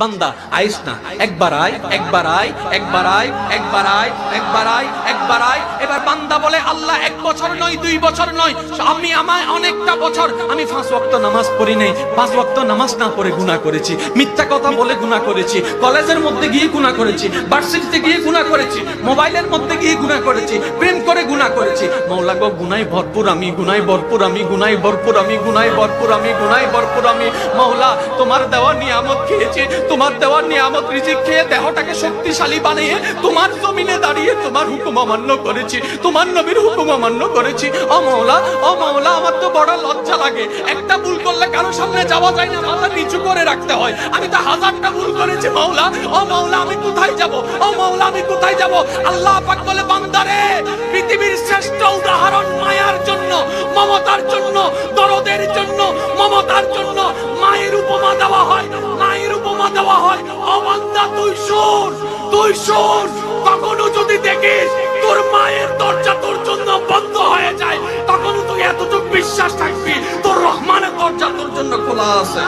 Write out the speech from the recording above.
বান্দা আইস না, একবার আয়, একবার আয়, একবার আয়, একবার আয়, একবার আয়, একবার আয়। এবার বান্দা বলে আল্লাহ 1 বছর নয়, 2 বছর নয়, আমি আমায় অনেকটা বছর আমি 5 ওয়াক্ত নামাজ পড়ি নাই, 5 ওয়াক্ত নামাজ না পড়ে গুনাহ করেছি, মিথ্যা কথা বলে গুনাহ করেছি, কলেজের মধ্যে গিয়ে গুনাহ করেছি, ভার্সিটিতে গিয়ে গুনাহ করেছি, মোবাইলের মধ্যে গিয়ে গুনাহ করেছি, প্রেম করে গুনাহ করেছি। মাওলা গো গুনাহে ভরপুর আমি, গুনাহে ভরপুর আমি, গুনাহে ভরপুর আমি, গুনাহে ভরপুর আমি, গুনাহে ভরপুর আমি। মাওলা তোমার দেওয়া নিয়ামত খেয়েছি, তোমার দেওয়া নিয়ামত রিজিক খেয়ে দেহটাকে শক্তিশালী বানিয়ে তোমার জমিনে দাঁড়িয়ে তোমার হুকুম অমান্য করেছি, তোমার নবীর হুকুম অমান্য করেছি। ও মাওলা, ও মাওলা, আমার তো বড় লজ্জা লাগে, একটা ভুল করলে কারো সামনে যাওয়া যায় না, মাথা নিচু করে রাখতে হয়। আমি তো 1000টা ভুল করেছি মাওলা, ও মাওলা আমি কোথায় যাব, ও মাওলা আমি কোথায় যাব? আল্লাহ পাক বলে বান্দারে, পৃথিবীর শ্রেষ্ঠ উদাহরণ মায়ার জন্য, মমতার জন্য, দরদের জন্য, মমতার জন্য মায়ের উপমা দেওয়া হয়, মায়ের উপমা দেওয়া হয়। ও বান্দা তুই শোন, তুই শোন, কখনো যদি দেখিস তোর মায়ের দরজা তোর জন্য বন্ধ হয়ে যায়, তখন তুই এতটুকু বিশ্বাস থাকবি তোর রহমানের দরজা তোর জন্য খোলা আছে।